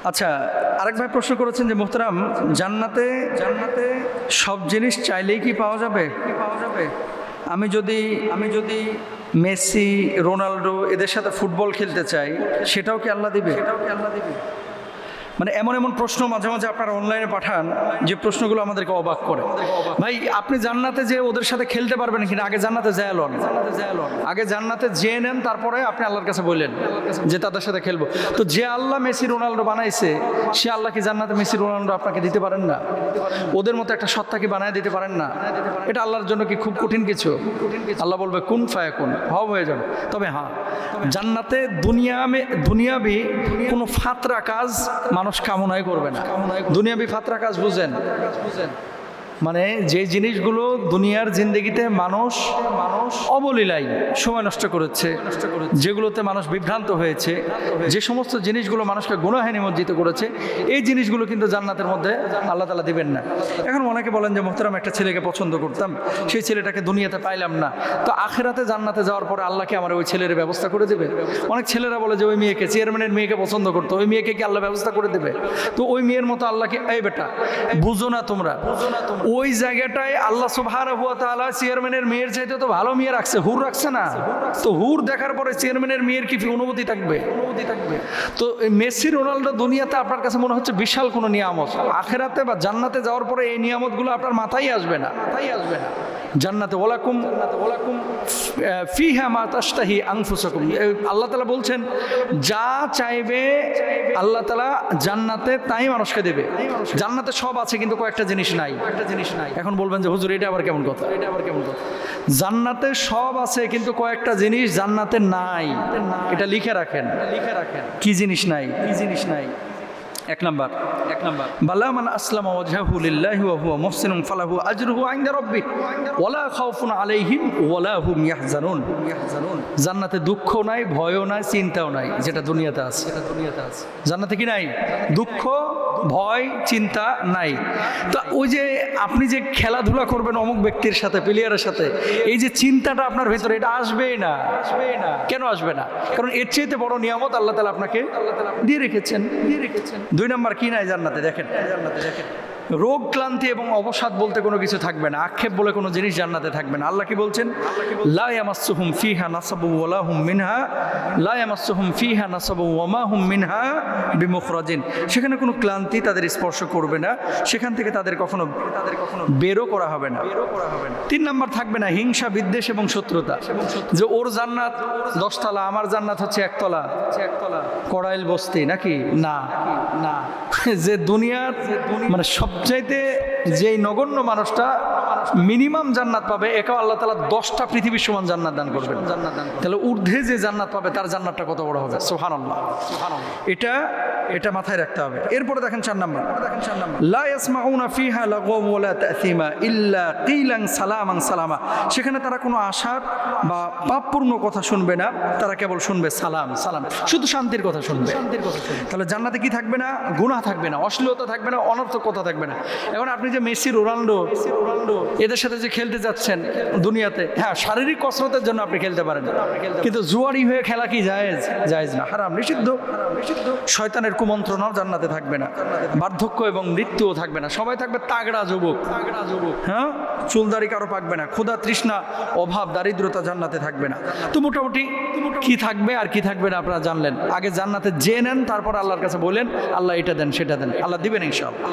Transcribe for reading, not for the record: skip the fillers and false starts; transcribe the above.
আচ্ছা, আরেক ভাই প্রশ্ন করেছেন যে মোহতারাম, জান্নাতে জান্নাতে সব জিনিস চাইলেই কি পাওয়া যাবে? আমি যদি মেসি, রোনাল্ডো এদের সাথে ফুটবল খেলতে চাই, সেটাও কি আল্লাহ দিবে? মানে এমন এমন প্রশ্ন মাঝে মাঝে আপনারা অনলাইনে পাঠান যে প্রশ্নগুলো আমাদেরকে অবাক করে। ভাই, আপনি জান্নাতে যে ওদের সাথে খেলতে পারবেন কিনা আগে জান্নাতে যায় লন, আগে জান্নাতে যেয়ে নেন, তারপরে আপনি আল্লাহর কাছে বললেন যে তাদের সাথে খেলবো। তো যে আল্লাহ মেসি রোনাল্ডো বানাইছে, সে আল্লাহ কি জান্নাতে মেসি রোনাল্ডো আপনাকে দিতে পারেন না? ওদের মতো একটা সত্তা কি বানায় দিতে পারেন না? এটা আল্লাহর জন্য কি খুব কঠিন কিছু? আল্লাহ বলবে কুন ফায়াকুন, হব হয়ে যাবে। তবে হ্যাঁ, জান্নাতে দুনিয়াবি কোনো ফাতরা কাজ মানুষ কামনাই করবে না। দুনিয়াবি ফাতরা কাজ বুঝেন? মানে যে জিনিসগুলো দুনিয়ার জিন্দেগিতে মানুষ অবলীলায় সময় নষ্ট করেছে, যেগুলোতে মানুষ বিভ্রান্ত হয়েছে, যে সমস্ত জিনিসগুলো মানুষকে গুনাহে নিমজ্জিত করেছে, এই জিনিসগুলো কিন্তু জান্নাতের মধ্যে আল্লাহ তাআলা দিবেন না। এখন অনেকে বলেন যে মোহতারাম, একটা ছেলেকে পছন্দ করতাম, সেই ছেলেটাকে দুনিয়াতে পাইলাম না, তো আখিরাতে জান্নাতে যাওয়ার পরে আল্লাহকে আমার ওই ছেলের ব্যবস্থা করে দেবে? অনেক ছেলেরা বলে যে ওই মেয়েকে, চেয়ারম্যানের মেয়েকে পছন্দ করতো, ওই মেয়েকে কি আল্লাহ ব্যবস্থা করে দেবে? তো ওই মেয়ের মতো আল্লাহকে, এই বেটা বুঝো না তোমরা, ওই জায়গাটায় আল্লাহ সুবহানাহু ওয়া তাআলা চেয়ারম্যানের মেয়ের চাইতে তো ভালো মেয়ে রাখছে, হুর রাখছে না? তো হুর দেখার পরে চেয়ারম্যানের মেয়ের কি অনুভূতি থাকবে? তো মেসি রোনাল্ডো দুনিয়াতে আপনার কাছে মনে হচ্ছে বিশাল কোনো নিয়ামত, আখিরাতে বা জান্নাতে যাওয়ার পরে এই নিয়ামতগুলো আপনার মাথায় আসবে না। জান্নাতে ওয়ালাকুম ফিহা মা তাশতাহি আনফুসাকুম, আল্লাহ তাআলা বলছেন যা চাইবে আল্লাহ তাআলা জান্নাতে তাই মানুষকে দেবে। জান্নাতে সব আছে কিন্তু কয়েকটা জিনিস নাই। এখন বলবেন যে হুজুর এটা আবার কেমন কথা? জান্নাতে সব আছে কিন্তু কয়েকটা জিনিস জান্নাতে নাই। এটা লিখে রাখেন। কি জিনিস নাই? এক নাম্বার বালা মান আসলামা ওয়াজহাহু লিল্লাহি ওয়া হুয়া মুহসিনুন ফালাহু আজরুহু ইনদা রাব্বিহ ওয়ালা খাউফুন আলাইহিম ওয়ালা হুম ইয়াহজানুন। জান্নাতে দুঃখ নাই, ভয়ও নাই, চিন্তাও নাই, যেটা দুনিয়াতে আছে। জান্নাতে কি নাই? দুঃখ, ভয়, চিন্তা নাই। তো ওই যে আপনি যে খেলাধুলা করবেন অমুক ব্যক্তির সাথে, প্লেয়ারের সাথে, এই যে চিন্তাটা আপনার ভেতরে, এটা আসবেই না। কেন আসবে না? কারণ এর চাইতে বড় নিয়ামত আল্লাহ তাআলা আপনাকে দিয়ে রেখেছেন। দুই নাম্বার কি নাই জান্নাতে? দেখেন, রোগ ক্লান্তি এবং অবসাদ বলতে কোনো কিছু থাকবে না, আক্ষেপ বলে কোনো জিনিস জান্নাতে থাকবে না। আল্লাহ কি বলছেন? লা ইয়ামাসসুহুম ফিহা নাসাবুন ওয়া লা হুম মিনহা লা ইয়ামাসসুহুম ফিহা নাসাবুন ওয়া মা হুম মিনহা বিমুখরাজিন। সেখানে কোনো ক্লান্তি তাদের স্পর্শ করবে না, সেখান থেকে তাদের কখনো বেরও করা হবে না। তিন নাম্বার থাকবে না হিংসা, বিদ্বেষ এবং শত্রুতা, যে ওর জান্নাত 10 তলা, আমার জান্নাত হচ্ছে 1 তলা, কড়াইল বস্তি নাকি? না, যে দুনিয়ার মানে সবচাইতে যেই নগণ্য মানুষটা মিনিমাম জান্নাত পাবে, একে আল্লাহ তাআলা 10টা পৃথিবীর সমান জান্নাত দান করবেন। তাহলে ঊর্ধ্বে যে জান্নাত পাবে তার জান্নাতটা কত বড় হবে? সুবহানাল্লাহ। এটা মাথায় রাখতে হবে। এরপরে দেখেন 4 নাম্বার, লা ইয়াসমাউনা ফিহা লাগওয়া ওয়ালা তাসিমা ইল্লা কিলান সালামান সালামা। সেখানে তারা কোনো আশার বা পাপপূর্ণ কথা শুনবে না, তারা কেবল শুনবে সালাম, শুধু শান্তির কথা শুনবে। তাহলে জান্নাতে কি থাকবে না? গুনাহ থাকবে না, অশ্লীলতা থাকবে না, অনর্থক কথা থাকবে না। এখন আপনি যে মেসি, রোনাল্ডো এদের সাথে যে খেলতে যাচ্ছেন দুনিয়াতে, হ্যাঁ শারীরিক কসরতের জন্য আপনি খেলতে পারেন, কিন্তু জুয়ারি হয়ে খেলা কি জায়েজ না, হারাম, নিষিদ্ধ। শয়তানের কুমন্ত্রণাও জান্নাতে থাকবে না, বার্ধক্য এবং মৃত্যুও থাকবে না, সবাই থাকবে তাগড়া যুবক। হ্যাঁ, চুলদারি কারো পাকবে না, ক্ষুধা, তৃষ্ণা, অভাব, দারিদ্রতা জান্নাতে থাকবে না। তো মোটামুটি কি থাকবে আর কি থাকবে না আপনারা জানলেন। আগে জান্নাতে জেনে নেন, তারপর আল্লাহর কাছে বলেন আল্লাহ এটা দেন সেটা দেন, আল্লাহ দিবেন ইনশাআল্লাহ।